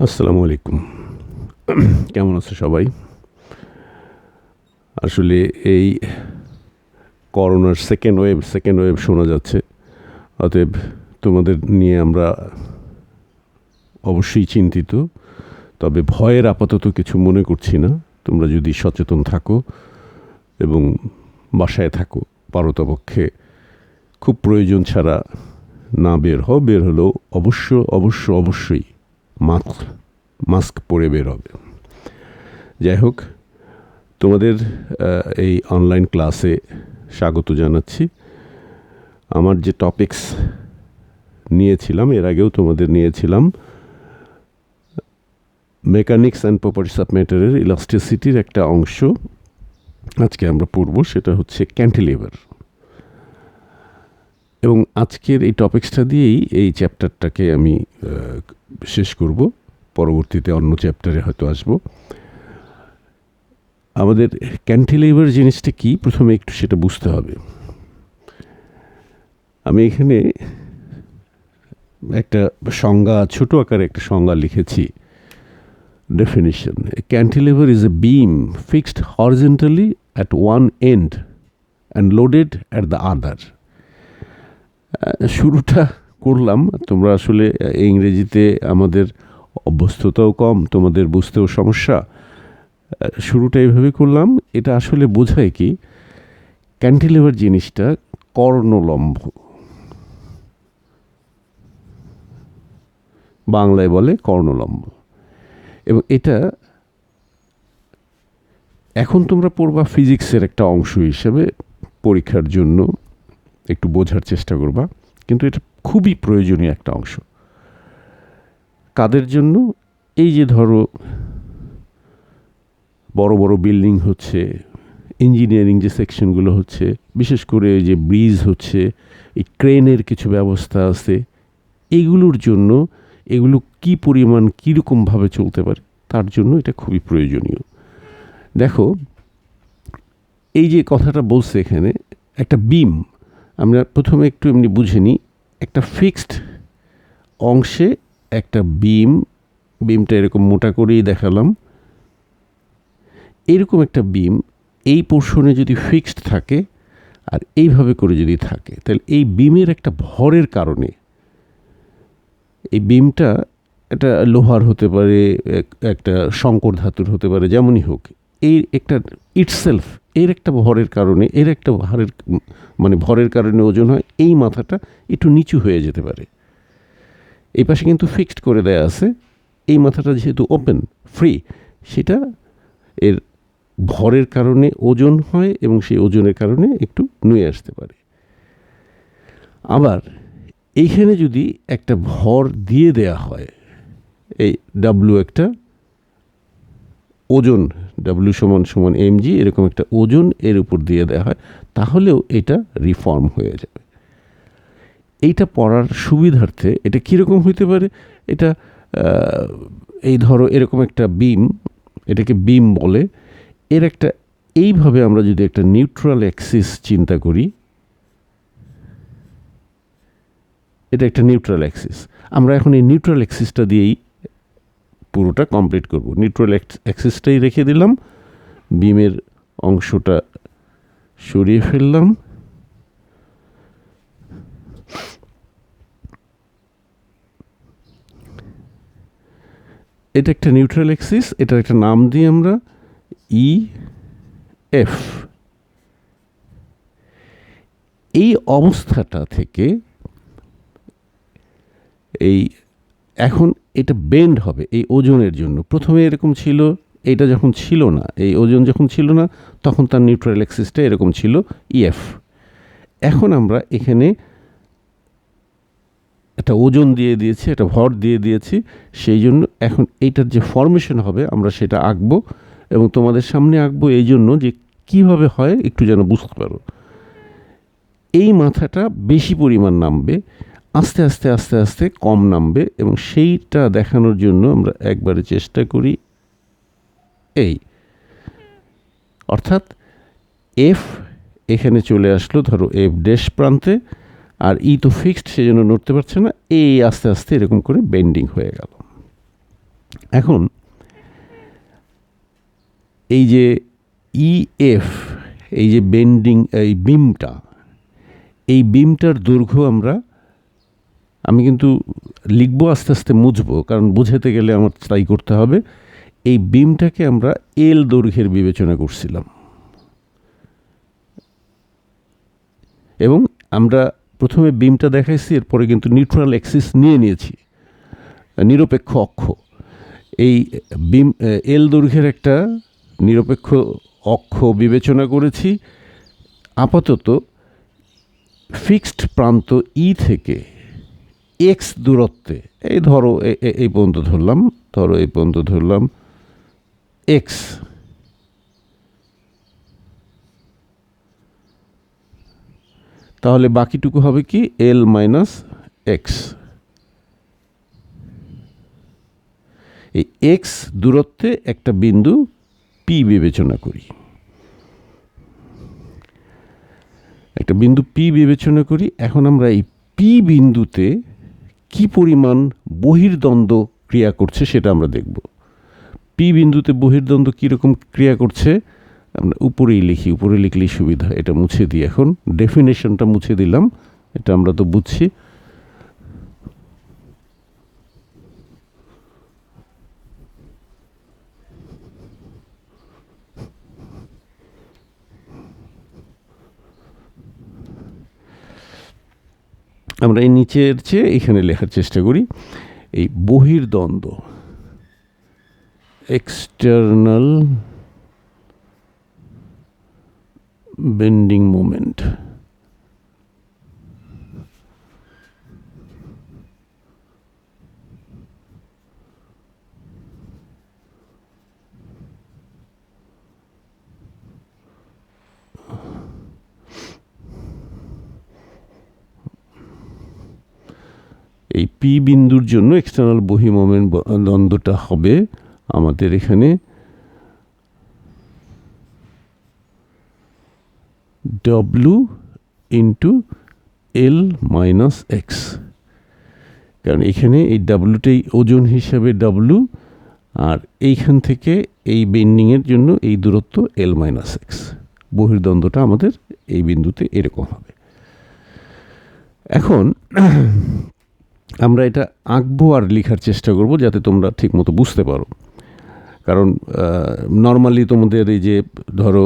আসসালামু আলাইকুম। কেমন আছো সবাই? আসলে এই করোনার সেকেন্ড ওয়েভ শোনা যাচ্ছে। অতএব তোমাদের নিয়ে আমরা অবশ্যই চিন্তিত। তবে ভয়ের আপাতত কিছু মনে করছি না। তোমরা যদি সচেতন থাকো এবং বাসায় থাকো, পারতপক্ষে খুব প্রয়োজন ছাড়া না বের হও। বের হলেও অবশ্যই মাস্ক পরে বের হবে। যাই হোক, তোমাদের এই অনলাইন ক্লাসে স্বাগত জানাচ্ছি। আমার যে টপিকস নিয়েছিলাম, এর আগেও তোমাদের নিয়েছিলাম মেকানিক্স অ্যান্ড প্রপার্টিস অফ ম্যাটারের ইলাস্টিসিটির একটা অংশ আজকে আমরা পড়ব, সেটা হচ্ছে ক্যান্টিলিভার। এবং আজকের এই টপিক্সটা দিয়েই এই চ্যাপ্টারটাকে আমি শেষ করব। পরবর্তীতে অন্য চ্যাপ্টারে হয়তো আসব। আমাদের ক্যান্টিলিভার জিনিসটা কি, প্রথমে একটু সেটা বুঝতে হবে। আমি এখানে একটা সংজ্ঞা, ছোট আকারে একটা সংজ্ঞা লিখেছি। Definition: a cantilever is a beam fixed horizontally at one end and loaded at the other. শুরুটা করলাম, তোমরা আসলে ইংরেজিতে আমাদের অভ্যস্ততাও কম, তোমাদের বুঝতেও সমস্যা। শুরুটা এইভাবে করলাম। এটা আসলে বোঝায় কি, ক্যান্টিলিভার জিনিসটা কর্ণলম্ব, বাংলায় বলে কর্ণলম্ব। এবং এটা এখন তোমরা পড়বা ফিজিক্সের একটা অংশ হিসেবে, পরীক্ষার জন্য একটু বোঝার চেষ্টা করবা। কিন্তু এটা খুবই প্রয়োজনীয় একটা অংশ। কাদের জন্য? এই যে ধরো বড় বড় বিল্ডিং হচ্ছে, ইঞ্জিনিয়ারিং যে সেকশনগুলো হচ্ছে, বিশেষ করে যে ব্রিজ হচ্ছে, এই ক্রেনের কিছু ব্যবস্থা আছে, এগুলোর জন্য এগুলো কি পরিমাণ কীরকমভাবে চলতে পারে, তার জন্য এটা খুবই প্রয়োজনীয়। দেখো, এই যে কথাটা বলছে এখানে, একটা বিম, আমরা প্রথমে একটু এমনি বুঝে নিই। একটা ফিক্সড অংশে একটা বিমটা এরকম মোটা করেই দেখালাম। এরকম একটা বিম এই পোর্শনে যদি ফিক্সড থাকে আর এইভাবে করে যদি থাকে, তাহলে এই বিমের একটা ভরের কারণে, এই বিমটা একটা লোহার হতে পারে, একটা শঙ্কর ধাতুর হতে পারে, যেমনই হোক, এই একটা ইটসেলফ এর একটা ভরের কারণে, এর একটা ভরের কারণে ওজন হয়। এই মাথাটা একটু নিচু হয়ে যেতে পারে। এই পাশে কিন্তু ফিক্সড করে দেয়া আছে। এই মাথাটা যেহেতু ওপেন, ফ্রি, সেটা এর ভরের কারণে ওজন হয় এবং সেই ওজনের কারণে একটু নুয়ে আসতে পারে। আবার এইখানে যদি একটা ভর দিয়ে দেয়া হয়, এই ডাব্লু একটা ওজন, ডাব্লু সমান mg, এরকম একটা ওজন এর উপর দিয়ে দেওয়া হয়, তাহলেও এটা রিফর্ম হয়ে যাবে। এইটা পড়ার সুবিধার্থে এটা কীরকম হইতে পারে, এটা এই ধরো এরকম একটা বিম, এটাকে বিম বলে। এর একটা এইভাবে আমরা যদি একটা নিউট্রাল অ্যাক্সিস চিন্তা করি, এটা একটা নিউট্রাল অ্যাক্সিস। আমরা এখন এই নিউট্রাল অ্যাক্সিসটা দিয়েই পুরোটা কমপ্লিট করব। নিউট্রাল অ্যাক্সিসটাই রেখে দিলাম, বিমের অংশটা সরিয়ে ফেললাম। এটা একটা নিউট্রাল অ্যাক্সিস, এটার একটা নাম দিই আমরা EF। এই অবস্থাটা থেকে এই এখন এটা বেন্ড হবে এই ওজনের জন্য। প্রথমে এরকম ছিল, এটা যখন ছিল না, এই ওজন যখন ছিল না, তখন তার নিউট্রাল অ্যাক্সিসটা এরকম ছিল EF। এখন আমরা এখানে একটা ওজন দিয়ে দিয়েছি, একটা ভর দিয়ে দিয়েছি, সেই জন্য এখন এইটার যে ফরমেশন হবে আমরা সেটা আঁকবো এবং তোমাদের সামনে আঁকবো, এই জন্য যে কীভাবে হয় একটু যেন বুঝতে পারো। এই মাথাটা বেশি পরিমাণ নামবে, আস্তে আস্তে আস্তে আস্তে কম নামবে, এবং সেইটা দেখানোর জন্য আমরা একবারে চেষ্টা করি এই, অর্থাৎ এফ এখানে চলে আসলো, ধরো এফ ড্যাশ প্রান্তে, আর তো ফিক্সড, সেজন্য নড়তে পারছে না। এই আস্তে আস্তে এরকম করে বেন্ডিং হয়ে গেল। এখন এই যে ইএফ, এই যে বেন্ডিং, এই বিমটা, এই বিমটার দৈর্ঘ্য আমি কিন্তু লিখবো, আস্তে আস্তে মুছবো, কারণ বোঝাতে গেলে আমার তাই করতে হবে। এই বিমটাকে আমরা এল দৈর্ঘ্যের বিবেচনা করছিলাম, এবং আমরা প্রথমে বিমটা দেখাইছি, এরপরে কিন্তু নিউট্রাল অ্যাক্সিস নিয়েছি, নিরপেক্ষ অক্ষ। এই বিম এল দৈর্ঘ্যের একটা নিরপেক্ষ অক্ষ বিবেচনা করেছি। আপাতত ফিক্সড প্রান্ত ই থেকে এক্স দূরত্বে, এই ধরো এই পর্যন্ত ধরলাম এক্স, তাহলে বাকিটুকু হবে কি এল মাইনাস এক্স। এই এক্স দূরত্বে একটা বিন্দু পি বিবেচনা করি, এখন আমরা এই পি বিন্দুতে কি পরিমাণ বহির্দ্বন্দ্ব ক্রিয়া করছে সেটা আমরা দেখব। পি বিন্দুতে বহির্দ্বন্দ্ব কীরকম ক্রিয়া করছে আমরা উপরে লিখলেই সুবিধা। এটা মুছে দিই, এখন ডেফিনেশনটা মুছে দিলাম, এটা আমরা তো বুঝছি। আমরা এই নিচের চেয়ে এখানে লেখার চেষ্টা করি। এই বহির্দ্বন্দ্ব, এক্সটার্নাল বেন্ডিং মোমেন্ট, এই পি বিন্দুর জন্য এক্সটার্নাল বহি মোমেন্ট দ্বন্দ্বটা হবে আমাদের এখানে W into L minus x, কারণ এখানে এই ডাব্লুটাই ওজন হিসাবে ডাব্লু, আর এইখান থেকে এই বেন্ডিংয়ের জন্য এই দূরত্ব এল মাইনাস এক্স। বহির্দ্বন্দ্বটা আমাদের এই বিন্দুতে এরকম হবে। এখন আমরা এটা আঁকবো আর লেখার চেষ্টা করব যাতে তোমরা ঠিকমতো বুঝতে পারো, কারণ নর্মালি তোমাদের এই যে ধরো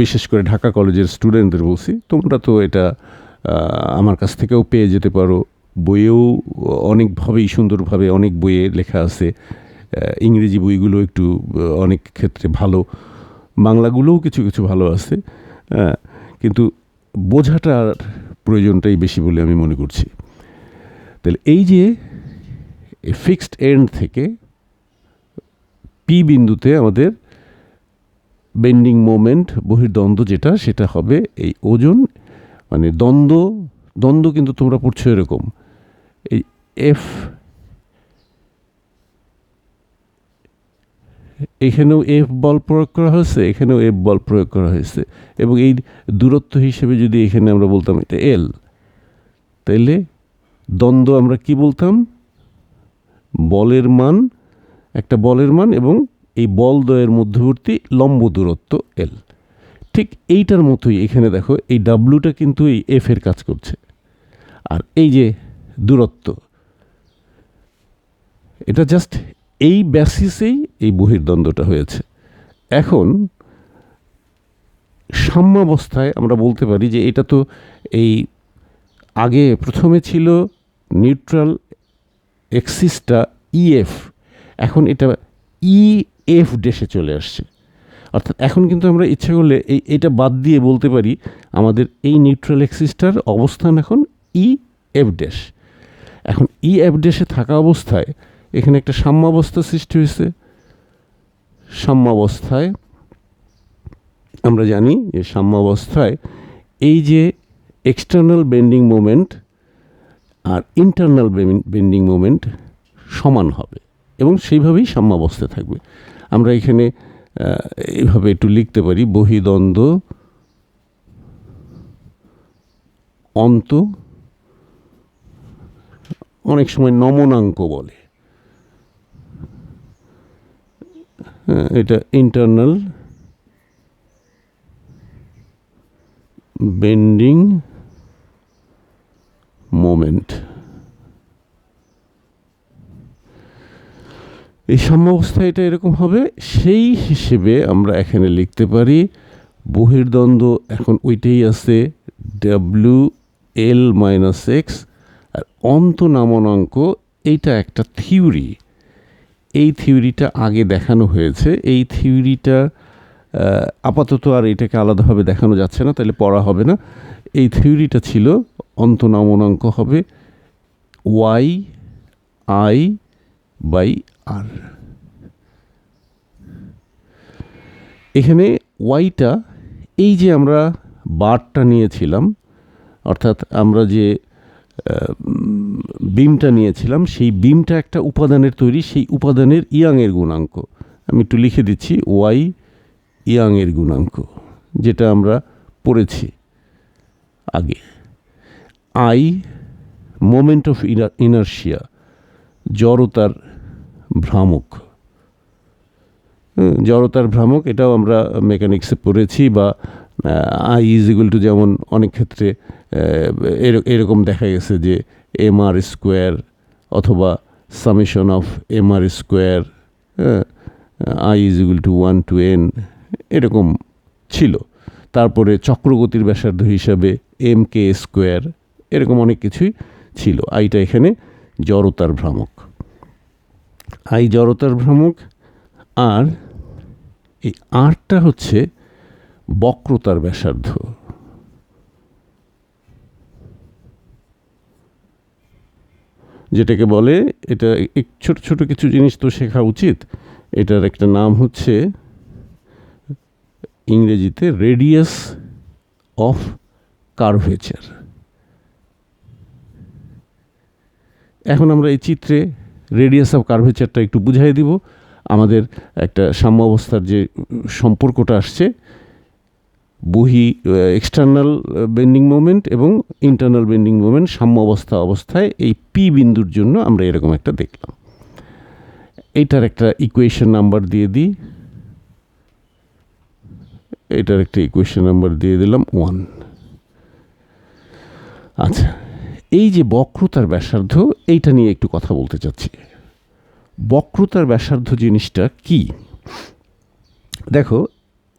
বিশেষ করে ঢাকা কলেজের স্টুডেন্টদের বলছি, তোমরা তো এটা আমার কাছ থেকেও পেয়ে যেতে পারো, বইয়েও অনেকভাবেই সুন্দরভাবে অনেক বইয়ে লেখা আছে। ইংরেজি বইগুলো একটু অনেক ক্ষেত্রে ভালো, বাংলাগুলোও কিছু কিছু ভালো আছে, কিন্তু বোঝাটার প্রয়োজনটাই বেশি বলে আমি মনে করছি। তাহলে এই যে ফিক্সড এন্ড থেকে পি বিন্দুতে আমাদের বেন্ডিং মোমেন্ট বহির্দ্বন্দ্ব যেটা, সেটা হবে এই ওজন, মানে দ্বন্দ্ব কিন্তু তোমরা পড়ছো এরকম, এই এফ, এখানেও এফ বল প্রয়োগ করা হয়েছে, এখানেও এফ বল প্রয়োগ করা হয়েছে, এবং এই দূরত্ব হিসেবে যদি এখানে আমরা বলতাম এটা এল, তাইলে দ্বন্দ্ব আমরা কি বলতাম, বলের মান, একটা বলের মান এবং এই বল দ্বয়ের মধ্যবর্তী লম্ব দূরত্ব এল। ঠিক এইটার মতোই এখানে দেখো এই ডাব্লুটা কিন্তু এই এফ এর কাজ করছে, আর এই যে দূরত্ব, এটা জাস্ট এই বেসিসেই এই বহির্দ্বন্দ্বটা হয়েছে। এখন সাম্যাবস্থায় আমরা বলতে পারি যে এটা তো এই আগে প্রথমে ছিল নিউট্রাল এক্সিসটা ইএফ, এখন এটা ইএফ ড্যাশে চলে আসছে। অর্থাৎ এখন কিন্তু আমরা ইচ্ছা করলে এটা বাদ দিয়ে বলতে পারি আমাদের এই নিউট্রাল এক্সিসটার অবস্থান এখন ইএফ ড্যাশ। এখন ইএফ ড্যাশে থাকা অবস্থায় এখানে একটা সাম্যাবস্থা সৃষ্টি হয়েছে। সাম্যাবস্থায় আমরা জানি যে সাম্যাবস্থায় এই যে এক্সটার্নাল বেন্ডিং মোমেন্ট আর ইন্টারনাল বেন্ডিং মোমেন্ট সমান হবে এবং সেইভাবেই সাম্যাবস্থায় থাকবে। আমরা এখানে এইভাবে একটু লিখতে পারি, বহিদ্বন্দ্ব অন্ত, অনেক সময় নমনাঙ্ক বলে, এটা ইন্টারনাল বেন্ডিং মোমেন্ট। এই সাম্যাবস্থা এটা এরকম হবে, সেই হিসেবে আমরা এখানে লিখতে পারি বহির্দ্বন্দ্ব এখন ওইটাই আছে ডাব্লিউ এল মাইনাস এক্স, আর অন্তনামনাঙ্ক এইটা একটা থিওরি। এই থিওরিটা আগে দেখানো হয়েছে, এই থিওরিটা আপাতত আর এটাকে আলাদাভাবে দেখানো যাচ্ছে না, তাহলে পড়া হবে না। এই থিওরিটা ছিল অন্তনামনাঙ্ক হবে ওয়াই আই বাই আর। এখানে ওয়াইটা এই যে আমরা বারটা নিয়েছিলাম, অর্থাৎ আমরা যে বিমটা নিয়েছিলাম, সেই বিমটা একটা উপাদানের তৈরি, সেই উপাদানের ইয়াংয়ের গুণাঙ্ক। আমি একটু লিখে দিচ্ছি, ওয়াই ইয়াংয়ের গুণাঙ্ক, যেটা আমরা পড়েছি আগে। আই মোমেন্ট অফ ইনার্শিয়া, জড়তার ভ্রামক। জড়তার ভ্রামক এটাও আমরা মেকানিক্সে পড়েছি, বা আই ইজ ইকুয়াল টু, যেমন অনেক ক্ষেত্রে এরকম দেখা গেছে যে এম আর স্কোয়ার অথবা summation of M R square, I is equal to 1 to n, এরকম ছিল। তারপরে চক্রগতির ব্যাসার্ধ হিসাবে এম কে স্কোয়ার, এরকম অনেক কিছুই ছিল। আইটা এখানে জড়তার ভ্রামক, আই জড়তার ভ্রামক, আর এই আরটা হচ্ছে বক্রতার ব্যাসার্ধ। যেটাকে বলে, এটা ছোট ছোট কিছু জিনিস তো শেখা উচিত। এটার একটা নাম হচ্ছে ইংরেজিতে রেডিয়াস অফ কার্ভেচার। এখন আমরা এই চিত্রে রেডিয়াস অফ কার্ভেচারটা একটু বুঝাই দিব। আমাদের একটা সাম্যাবস্থার যে সম্পর্কটা আসছে, এক্সটার্নাল বেন্ডিং মোমেন্ট এবং ইন্টারনাল বেন্ডিং মোমেন্ট অবস্থায় এই পি বিন্দুর জন্য আমরা এরকম একটা দেখলাম। এইটার একটা ইকুয়েশন নাম্বার দিয়ে দিই, এটার একটা ইকুয়েশন নাম্বার দিয়ে দিলাম 1। আচ্ছা, এই যে বক্রতার ব্যাসার্ধ, এইটা নিয়ে একটু কথা বলতে চাচ্ছি। বক্রতার ব্যাসার্ধ জিনিসটা কি? দেখো,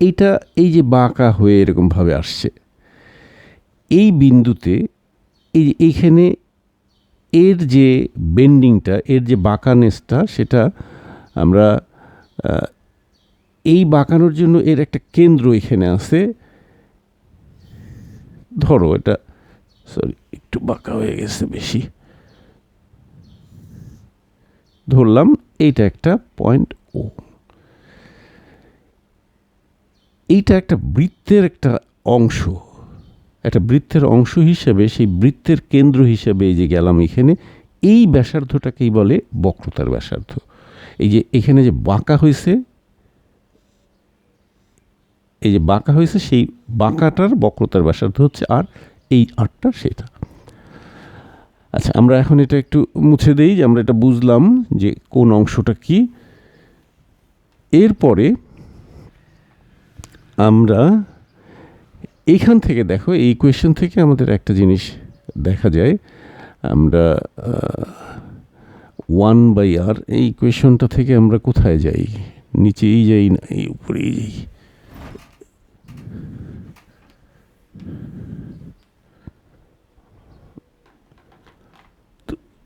এইটা এই যে বাঁকা হয়ে এরকমভাবে আসছে, এই বিন্দুতে এইখানে এর যে বেন্ডিংটা, এর যে বাঁকানেসটা, সেটা আমরা এই বাঁকানোর জন্য এর একটা কেন্দ্র এখানে আছে। ধরো এটা, সরি একটু বাঁকা হয়ে গেছে বেশি, ধরলাম এইটা একটা পয়েন্ট ও। এইটা একটা বৃত্তের একটা অংশ, একটা বৃত্তের অংশ হিসেবে, সেই বৃত্তের কেন্দ্র হিসেবে এই যে গেলাম এখানে, এই ব্যাসার্ধটাকেই বলে বক্রতার ব্যাসার্ধ। এই যে এখানে যে বাঁকা হয়েছে, এই যে বাঁকা হয়েছে, সেই বাঁকাটার বক্রতার ব্যাসার্ধ হচ্ছে আর, এই আরটা সেটা। আচ্ছা, আমরা এখন এটা একটু মুছে দেই যে আমরা এটা বুঝলাম যে কোন অংশটা কি। এরপরে আমরা এইখান থেকে, দেখো এই ইকুয়েশন থেকে আমাদের একটা জিনিস দেখা যায়, আমরা 1/r, এই ইকুয়েশনটা থেকে আমরা কোথায় যাই? নিচেই যাই না, এই উপরেই যাই।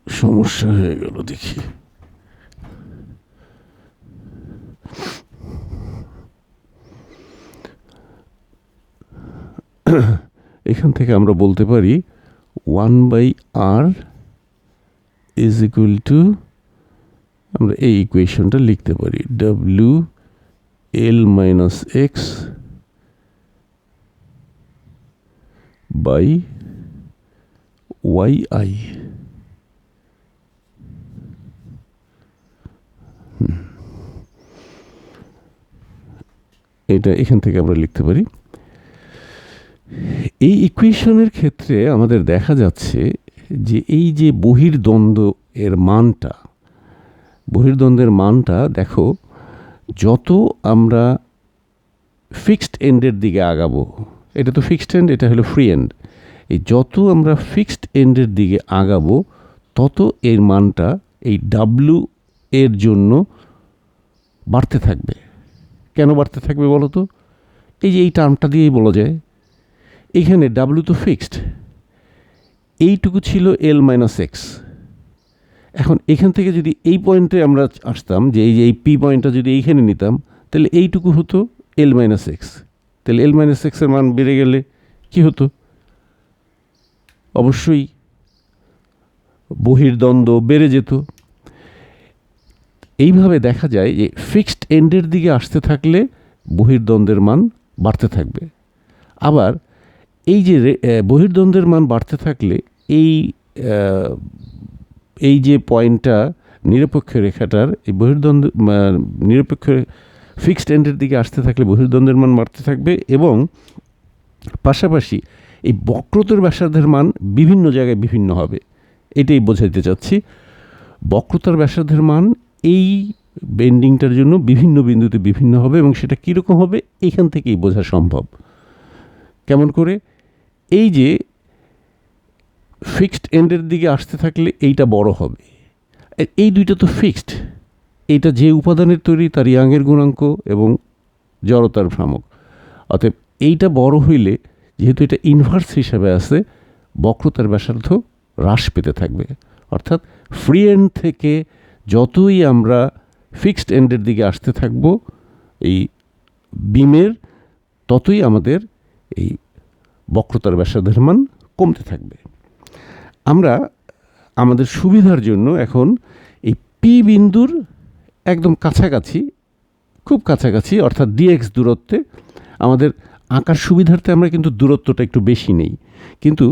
সমস্যা হয়ে গেল, দেখি। এখান থেকে আমরা বলতে পারি 1/r ইজ ইকুয়াল টু, আমরা এই ইকুয়েশনটা লিখতে পারি W L minus X by Y I. এটা এখান থেকে আমরা লিখতে পারি। এই ইকুয়েশনের ক্ষেত্রে আমাদের দেখা যাচ্ছে যে এই যে বহির্দ্বন্দ্ব এর মানটা, বহির্দ্বন্দ্বের মানটা দেখো, যত আমরা ফিক্সড এন্ডের দিকে আগাবো, এটা তো ফিক্সড এন্ড, এটা হলো ফ্রি এন্ড, এই যত আমরা ফিক্সড এন্ডের দিকে আগাবো তত এর মানটা এই ডাব্লু এর জন্য বাড়তে থাকবে। কেন বাড়তে থাকবে বলো তো? এই যে এই টার্মটা দিয়েই বলা যায়, এইখানে ডাব্লু তো ফিক্সড, এইটুকু ছিল এল মাইনাস এক্স। এখন এখান থেকে যদি এই পয়েন্টে আমরা আসতাম, যে এই যে এই পি পয়েন্টটা যদি এইখানে নিতাম, তাহলে এইটুকু হতো এল মাইনাস এক্স। তাহলে এল মাইনাস এক্সের মান বেড়ে গেলে কি হতো? অবশ্যই বহির্দ্বন্দ্ব বেড়ে যেত। এইভাবে দেখা যায় যে ফিক্সড এন্ডের দিকে আসতে থাকলে বহির্দ্বন্দ্বের মান বাড়তে থাকবে। আবার এই যে বহির্দ্বন্দ্বের মান বাড়তে থাকলে এই যে পয়েন্টটা নিরপেক্ষ রেখাটার, এই বহির্দ্বন্দ্ব নিরপেক্ষ ফিক্সড এন্ডের দিকে আসতে থাকলে বহির্দ্বন্দ্বের মান বাড়তে থাকবে, এবং পাশাপাশি এই বক্রতার ব্যাসার্ধের মান বিভিন্ন জায়গায় বিভিন্ন হবে। এটাই বোঝাইতে চাচ্ছি। বক্রতার ব্যাসার্ধের মান এই বেন্ডিংটার জন্য বিভিন্ন বিন্দুতে বিভিন্ন হবে, এবং সেটা কীরকম হবে এইখান থেকেই বোঝা সম্ভব। কেমন করে? এই যে ফিক্সড এন্ডের দিকে আসতে থাকলে এইটা বড় হবে, এই দুইটা তো ফিক্সড। এইটা যে উপাদানের তৈরি তার ইয়াংয়ের গুণাঙ্ক এবং জড়তার ভ্রামক। অতএব এইটা বড় হইলে, যেহেতু এটা ইনভার্স হিসাবে আছে, বক্রতার ব্যাসার্ধ হ্রাস পেতে থাকবে। অর্থাৎ ফ্রি এন্ড থেকে যতই আমরা ফিক্সড এন্ডের দিকে আসতে থাকব এই বিমের, ততই আমাদের এই বক্রতার ব্যাসার্ধের মান কমতে থাকবে। আমরা আমাদের সুবিধার জন্য এখন এই পি বিন্দুর একদম কাছাকাছি, খুব কাছাকাছি, অর্থাৎ ডিএক্স দূরত্বে, আমাদের আঁকার সুবিধার্থে আমরা কিন্তু দূরত্বটা একটু বেশি নেই, কিন্তু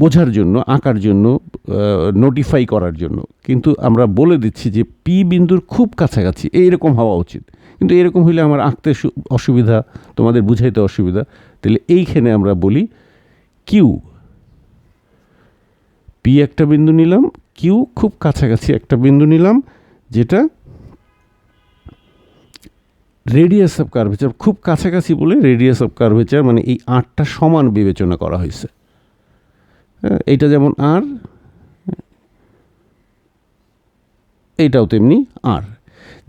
বোঝার জন্য, আঁকার জন্য, নোটিফাই করার জন্য কিন্তু আমরা বলে দিচ্ছি যে পি বিন্দুর খুব কাছাকাছি এইরকম হওয়া উচিত। কিন্তু এরকম হইলে আমার আঁকতে অসুবিধা, তোমাদের বুঝাইতে অসুবিধা। তাহলে এইখানে আমরা বলি কিউ, পি একটা বিন্দু নিলাম, কিউ খুব কাছাকাছি একটা বিন্দু নিলাম, যেটা রেডিয়াস অফ কার্ভেচার খুব কাছাকাছি বলে রেডিয়াস অফ কার্ভেচার, মানে এই আরটা সমান বিবেচনা করা হয়েছে। এইটা যেমন আর, এইটাও তেমনি আর,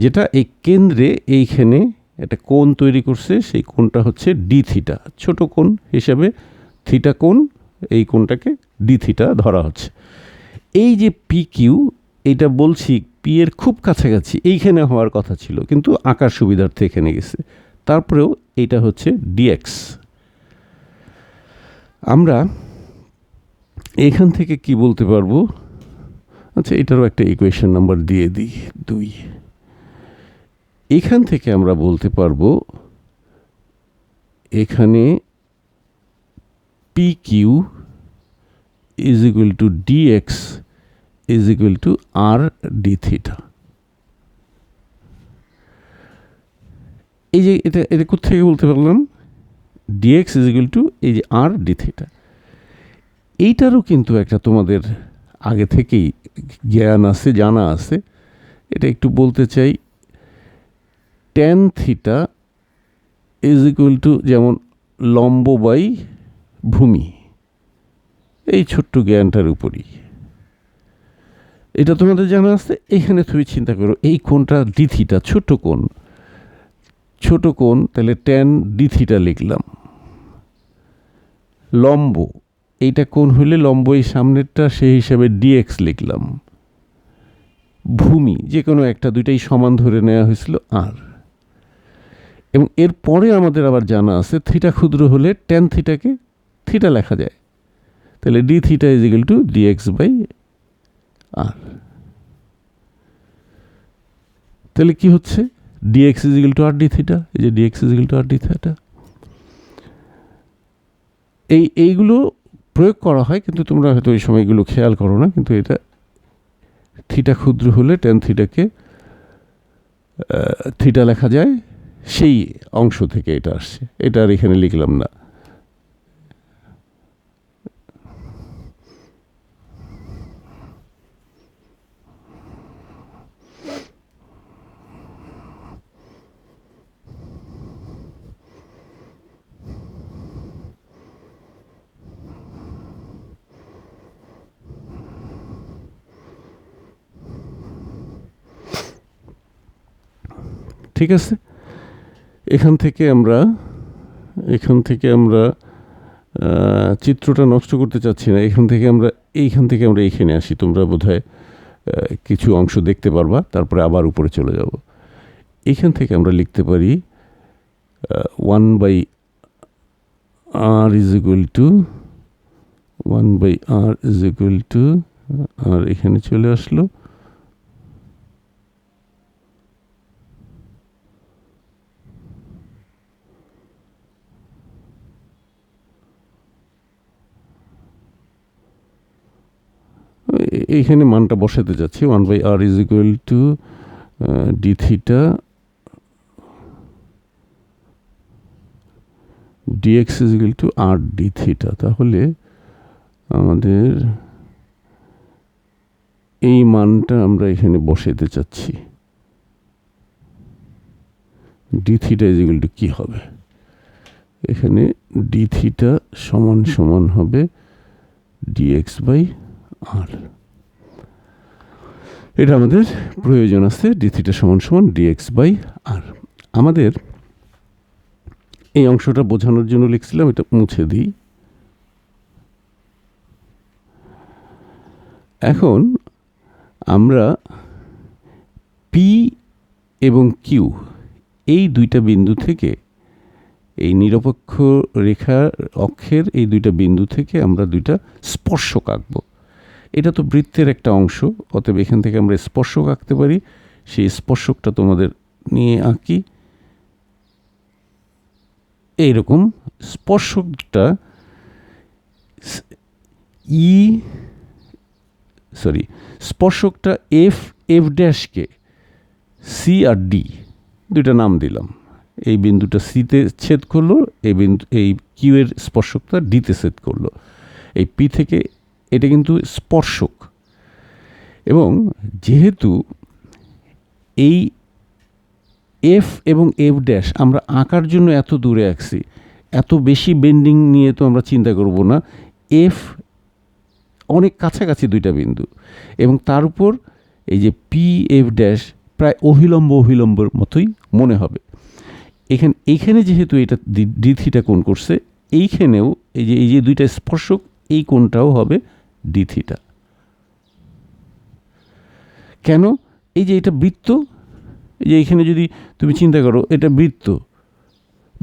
যেটা এই কেন্দ্রে এইখানে একটা কোণ তৈরি করছে, সেই কোণটা হচ্ছে ডি থিটা, ছোট কোণ হিসাবে থিটা কোণ, এই কোণটাকে ডি থিটা ধরা হচ্ছে। এই যে পি কিউ, এইটা বলছি পি এর খুব কাছাকাছি এইখানে হওয়ার কথা ছিল, কিন্তু আঁকার সুবিধার্থে এখানে গেছে। তারপরেও এইটা হচ্ছে ডিএক্স। আমরা এখান থেকে কি বলতে পারবো? আচ্ছা, এটারও একটা ইকুয়েশন নাম্বার দিয়ে দিই, 2। এখান থেকে আমরা বলতে পারবো এখানে P Q is equal to DX is equal to R D theta. এই যে এটা কোথেকে বলতে পারলাম? ডিএক্স ইজ ইকুয়াল টু এই যে আর ডি থিটা। এইটারও কিন্তু একটা তোমাদের আগে থেকেই জ্ঞান আছে, জানা আছে। এটা একটু বলতে চাই, tan theta is equal two যেমন লম্ব বাই ভূমি, এই ছোট্ট জ্ঞানটার উপরই এটা তোমাদের জানা আছে। এখানে তুমি চিন্তা করো, এই কোণটা ডি থিটা, ছোট কোণ, ছোট কোণ, তাহলে ট্যান ডি থিটা লিখলাম। লম্ব, এইটা কোণ হইলে লম্ব এই সামনেরটা, সেই হিসাবে ডিএক্স লিখলাম। ভূমি যে কোনো একটা, দুইটাই সমান ধরে নেওয়া হয়েছিল আর। এবং এরপরে আমাদের আবার জানা আছে থিটা ক্ষুদ্র হলে ট্যান থিটাকে থিটা লেখা যায়, তাহলে D theta is equal to DX by R. তাহলে কি হচ্ছে? DX is equal to R D theta, এই যে DX is equal to R D theta. এইগুলো প্রয়োগ করা হয়, কিন্তু তোমরা হয়তো ওই সময়গুলো খেয়াল করো না। কিন্তু এটা থিটা ক্ষুদ্র হলে ট্যান থিটাকে থিটা লেখা যায়, সেই অংশ থেকে এটা আসছে। এটা আর এখানে লিখলাম না। ঠিক আছে, এখান থেকে আমরা চিত্রটা নষ্ট করতে চাচ্ছি না। এইখান থেকে আমরা এইখানে আসি। তোমরা বোধহয় কিছু অংশ দেখতে পারবা, তারপরে আবার উপরে চলে যাব। এইখান থেকে আমরা লিখতে পারি 1/r is equal to 1/r is equal to, আর এখানে চলে আসলো এইখানে মানটা বসাতে যাচ্ছি। 1/r is equal to D theta dx is equal to r d theta. তাহলে আমাদের এই মানটা আমরা এখানে বসাতে চাচ্ছি। D theta is equal to কী হবে? এখানে ডি থিটা সমান সমান হবে dx/r। এটা আমাদের প্রয়োজন আছে, ডি থিটা সমান সমান dx/r। আমাদের এই অংশটা বোঝানোর জন্য লিখছিলাম, এটা মুছে দিই। এখন আমরা পি এবং কিউ এই দুইটা বিন্দু থেকে, এই নিরপেক্ষ রেখার অক্ষের এই দুইটা বিন্দু থেকে আমরা দুইটা স্পর্শক আঁকবো। এটা তো বৃত্তের একটা অংশ, অতএব এখান থেকে আমরা স্পর্শক আঁকতে পারি। সেই স্পর্শকটা তোমাদের নিয়ে আঁকি। এইরকম স্পর্শকটা স্পর্শকটা এফ ড্যাশকে সি আর ডি দুইটা নাম দিলাম। এই বিন্দুটা সিতে ছেদ করলো, এই কিউ এর স্পর্শকটা ডিতে ছেদ করলো। এই পি থেকে এটা কিন্তু স্পর্শক, এবং যেহেতু এই এফ এবং এফ ড্যাশ আমরা আঁকার জন্য এত দূরে আঁকছি, এত বেশি বেন্ডিং নিয়ে তো আমরা চিন্তা করব না। এফ অনেক কাছাকাছি দুইটা বিন্দু, এবং তার উপর এই যে পি এফ ড্যাশ প্রায় অভিলম্বর মতোই মনে হবে। এইখানে যেহেতু এটা ডি থিটা কোণ করছে, এইখানেও এই যে দুইটা স্পর্শক, এই কোণটাও হবে ডি থিটা। কেন? এই যে এটা বৃত্ত, এই যে এখানে যদি তুমি চিন্তা করো, এটা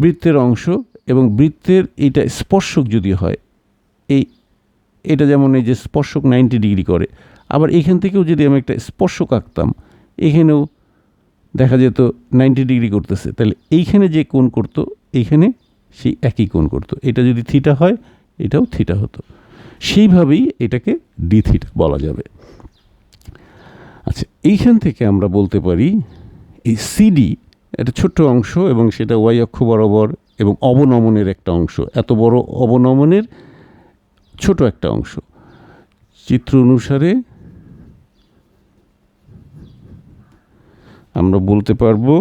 বৃত্তের অংশ, এবং বৃত্তের এইটা স্পর্শক যদি হয়, এটা যেমন এই যে স্পর্শক 90 ডিগ্রি করে, আবার এখান থেকেও যদি আমি একটা স্পর্শক আঁকতাম, এখানেও দেখা যেত 90 ডিগ্রি করতেছে। তাহলে এইখানে যে কোণ করতো, এইখানে সেই একই কোণ করতো। এটা যদি থিটা হয়, এটাও থিটা হতো। সেইভাবেই এটাকে ডি থিটা বলা যাবে। আচ্ছা, এইখান থেকে আমরা বলতে পারি এই সিডি একটা ছোট্ট অংশ, এবং সেটা ওয়াই অক্ষ বরাবর, এবং অবনমনের একটা অংশ, এত বড় অবনমনের ছোট একটা অংশ। চিত্র অনুসারে আমরা বলতে পারবো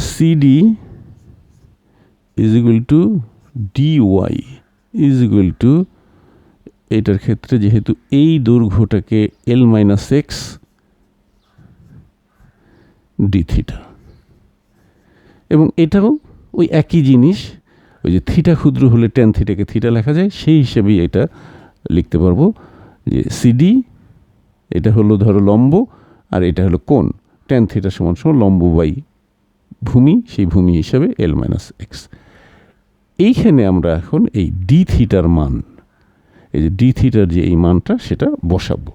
CD is equal to DY is equal to, এটার ক্ষেত্রে যেহেতু এই দৈর্ঘ্যটাকে L minus X D theta, এবং এটাও ওই একই জিনিস। ওই যে থিটা ক্ষুদ্র হলে ট্যান থিটাকে থিটা লেখা যায়, সেই হিসেবেই এটা লিখতে পারবো যে সিডি এটা হলো ধরো লম্ব, আর এটা হলো কোণ। ট্যান থিটা সমান সমান লম্ব বাই ভূমি, সেই ভূমি হিসাবে এল মাইনাস এক্স। এইখানে আমরা এখন এই ডি থিটার মান, এই যে ডি থিটার যে এই মানটা, সেটা বসাবো।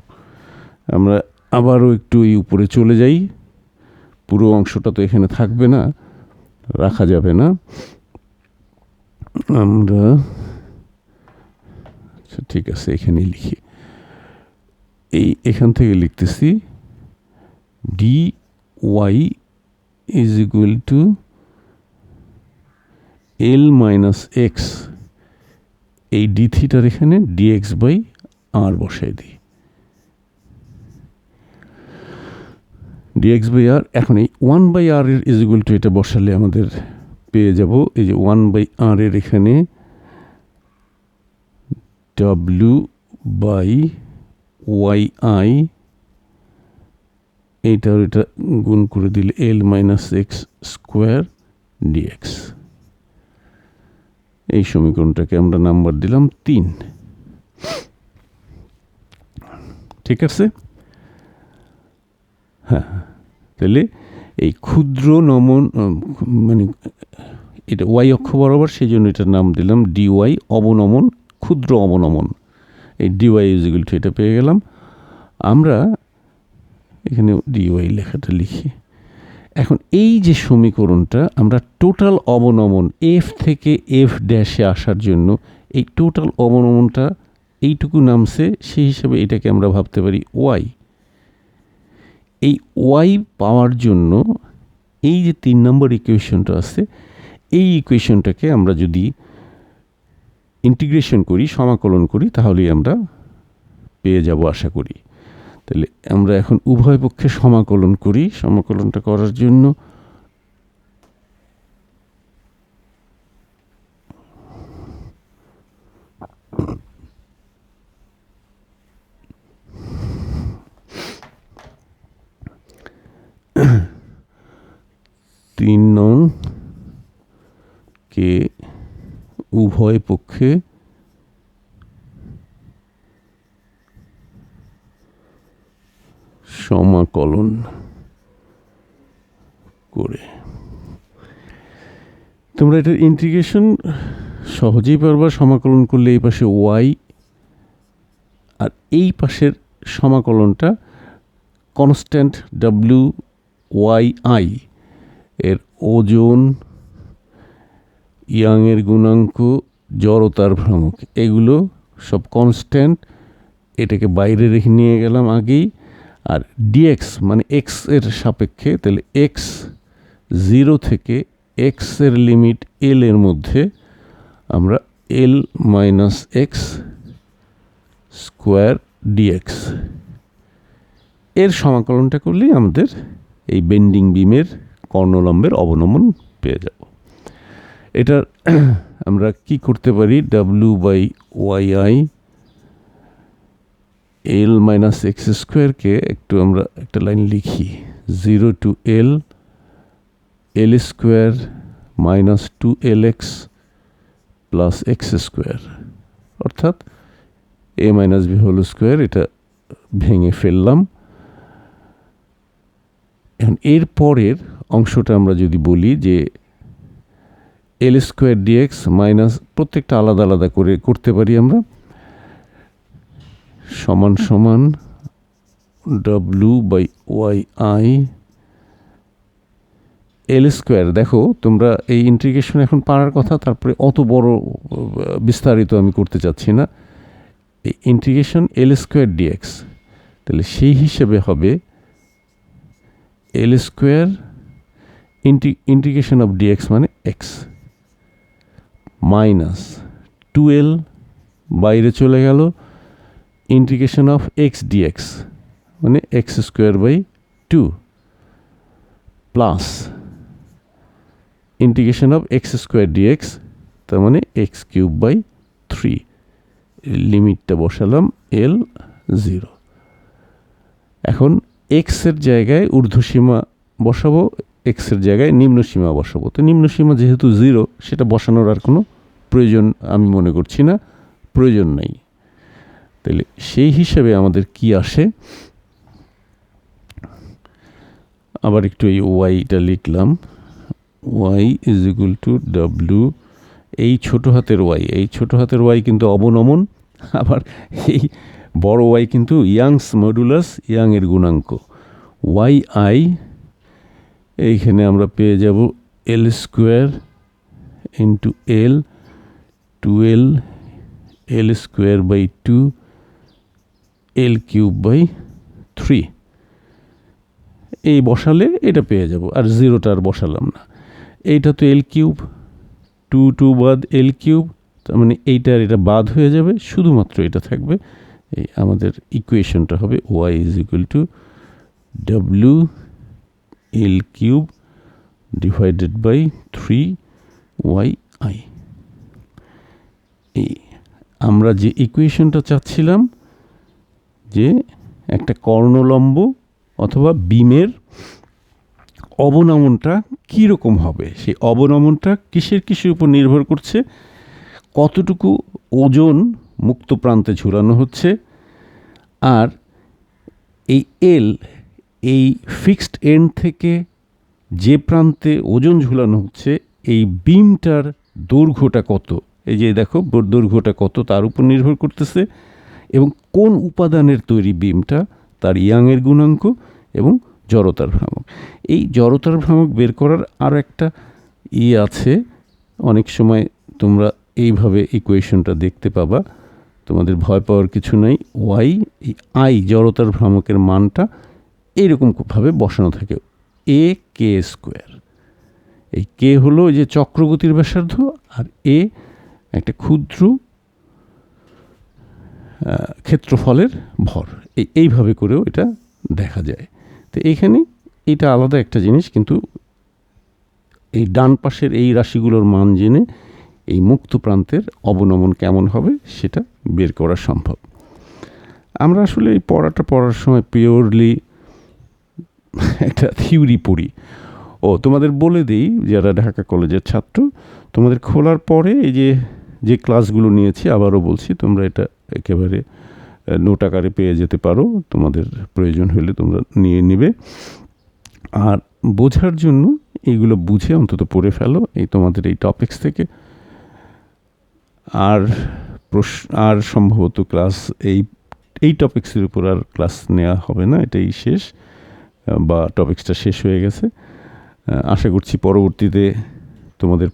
আমরা আবারও একটু এই উপরে চলে যাই। পুরো অংশটা তো এখানে থাকবে না, রাখা যাবে না। আমরা আচ্ছা ঠিক আছে, এখানেই লিখি। এখান থেকে লিখতেছি D Y is equal to L minus X, এই ডি থিটার এখানে ডিএক্স বাই আর বসাই দিই। ডিএক্স বাই আর, এখন এই 1/r এর ইজ ইকুয়াল টু এটা বসালে আমাদের পেয়ে যাব এই যে 1/r এর এখানে w বাই ওয়াই আই, এইটার এটা গুণ করে দিলে এল মাইনাস এক্স স্কোয়ার ডিএক্স। এই সমীকরণটাকে আমরা নাম্বার দিলাম 3। ঠিক আছে? হ্যাঁ, তাহলে এই ক্ষুদ্র নমন মানে এটা ওয়াই অক্ষ বরাবর, সেই জন্য এটার নাম দিলাম ডিওয়াই অবনমন, ক্ষুদ্র অবনমন। এই ডিওয়াই ইজ ইকুয়াল টু এটা পেয়ে গেলাম। আমরা এখানে ডিওয়াই লেখাটা লিখি। এখন এই যে সমীকরণটা, আমরা টোটাল অবনমন এফ থেকে এফ ড্যাশে আসার জন্য এই টোটাল অবনমনটা এইটুকু নামছে, সেই হিসাবে এটাকে আমরা ভাবতে পারি ওয়াই। এই ওয়াই পাওয়ার জন্য এই যে 3 নম্বর ইকুয়েশনটা আছে, এই ইকুয়েশনটাকে আমরা যদি ইন্টিগ্রেশন করি, সমাকলন করি, তাহলেই আমরা পেয়ে যাব আশা করি। তাহলে আমরা এখন উভয় পক্ষে সমাকলন করি। সমাকলনটা করার জন্য তিন নং কে উভয় পক্ষে সমাকলন করে তোমরা এটার ইন্টিগ্রেশন সহজেই পারবা। সমাকলন করলে এই পাশে ওয়াই আর এই পাশের সমাকলনটা কনস্ট্যান্ট ডাব্লিউ ওয়াই আই এর ওজন, ইয়াংয়ের গুণাঙ্ক, জড়তার ভ্রামক, এগুলো সব কনস্ট্যান্ট। এটাকে বাইরে রেখে নিয়ে গেলাম আগেই। আর ডিএক্স মানে এক্স এর সাপেক্ষে, তাহলে এক্স 0 থেকে এক্স এর লিমিট এল এর মধ্যে আমরা এল মাইনাস এক্স স্কোয়ার ডিএক্স এর সমাকলনটা করলেই আমাদের এই বেন্ডিং বিমের কর্ণলম্বের অবনমন পেয়ে যাব। এটার আমরা কি করতে পারি, W by Y I L minus X স্কোয়ারকে একটু আমরা একটা লাইন লিখি, 0 to L L square minus 2lx plus X square, অর্থাৎ A minus B whole square. এটা ভেঙে ফেললাম। এখন এর পরের অংশটা আমরা যদি বলি যে এল স্কোয়ার ডিএক্স মাইনাস, প্রত্যেকটা আলাদা আলাদা করে করতে পারি আমরা, সমান সমান W by Y I L square. দেখো তোমরা এই ইন্টিগ্রেশন এখন পারার কথা, তারপরে অত বড় বিস্তারিত আমি করতে চাচ্ছি না। এই ইন্টিগ্রেশন এল স্কোয়ার ডিএক্স, তাহলে সেই হিসেবে হবে L square integration of DX মানে এক্স মাইনাস 2l বাইরে চলে গেল, ইন্টিগ্রেশন অফ এক্স ডিএক্স মানে X square by 2 plus integration of X square DX, তার মানে এক্স কিউব বাই 3। লিমিটটা বসালাম এল 0। এখন এক্সের জায়গায় ঊর্ধ্বসীমা বসাবো, এক্সের জায়গায় নিম্নসীমা বসাবো। তো নিম্নসীমা যেহেতু 0, সেটা বসানোর আর কোনো প্রয়োজন আমি মনে করছি না, প্রয়োজন নাই। তাহলে সেই হিসাবে আমাদের কি আসে, আবার একটু এই ওয়াইটা লিখলাম, Y is equal to W, এই ছোটো হাতের ওয়াই, এই ছোটো হাতের ওয়াই কিন্তু অবনমন, আবার এই বড় ওয়াই কিন্তু ইয়াংস মডুলাস, ইয়াংয়ের গুণাঙ্ক। ওয়াই আই এইখানে আমরা পেয়ে যাব L square into L 2l L square by 2 L cube by 3। এই বসালে এটা পেয়ে যাব, আর 0টা আর বসালাম না। এইটা তো এল কিউব, 2 বাদ এল কিউব, তার মানে এইটার এটা বাদ হয়ে যাবে, শুধুমাত্র এটা থাকবে। এই আমাদের ইকুয়েশনটা হবে Y is equal to W L cube divided by 3 Y I. এই আমরা যে ইকুয়েশনটা চাচ্ছিলাম যে একটা কর্ণলম্ব অথবা বিমের অবনমনটা কীরকম হবে, সেই অবনমনটা কিসের উপর নির্ভর করছে, কতটুকু ওজন মুক্ত প্রান্তে ঝুলানো হচ্ছে, আর এই এল, এই ফিক্সড এন্ড থেকে যে প্রান্তে ওজন ঝুলানো হচ্ছে এই বিমটার দৈর্ঘ্যটা কত, এই যে দেখো দৈর্ঘ্যটা কত তার উপর নির্ভর করতেছে, এবং কোন উপাদানের তৈরি বিমটা, তার ইয়াংয়ের গুণাঙ্ক এবং জড়তার ভ্রামক। এই জড়তার ভ্রামক বের করার আরও একটা আছে, অনেক সময় তোমরা এইভাবে ইকুয়েশনটা দেখতে পাবা, তোমাদের ভয় পাওয়ার কিছু নাই। ওয়াই, এই আই জড়তার ভ্রামকের মানটা এইরকমভাবে বসানো থাকে, এ কে স্কোয়ার। এই কে হলো যে চক্রগতির ব্যাসার্ধ, আর এ একটা ক্ষুদ্র ক্ষেত্রফলের ভর। এইভাবে করেও এটা দেখা যায়। তো এইখানে এটা আলাদা একটা জিনিস, কিন্তু এই ডান পাশের এই রাশিগুলোর মান জেনে এই মুক্ত প্রান্তের অবনমন কেমন হবে সেটা বের করা সম্ভব। আমরা আসলে এই পড়ার সময় পিওরলি একটা থিওরি পড়ি। তোমাদের বলে দিই, যারা ঢাকা কলেজের ছাত্র, তোমাদের খোলার পরে এই যে ক্লাসগুলো নিয়েছি, আবারও বলছি, তোমরা এটা একেবারে নোট আকারে পেয়ে যেতে পারো, তোমাদের প্রয়োজন হলে তোমরা নিয়ে নিবে। আর বোঝার জন্য এইগুলো বুঝে অন্তত পড়ে ফেলো এই তোমাদের এই টপিকস থেকে। আর সম্ভবত ক্লাস এই টপিক্সের উপর আর ক্লাস নেওয়া হবে না, এটাই শেষ, বা টপিক্সটা শেষ হয়ে গেছে। আশা করছি পরবর্তীতে তোমাদের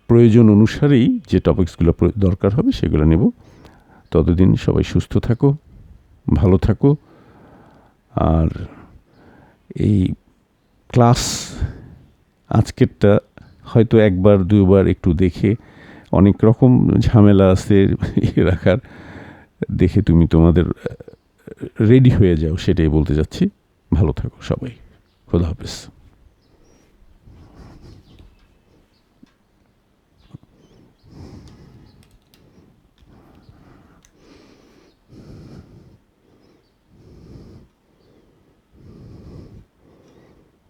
প্রয়োজন অনুসারেই যে টপিক্সগুলো দরকার হবে সেগুলো নেব। ততদিন সবাই সুস্থ থাকো, ভালো থাকো। আর এই ক্লাস আজকেরটা হয়তো একবার দুবার একটু দেখে, অনেক রকম ঝামেলা আছে রাখার, দেখে তুমি তোমাদের রেডি হয়ে যাও, সেটাই বলতে যাচ্ছি। ভালো থাকো সবাই, খোদা হাফেজ।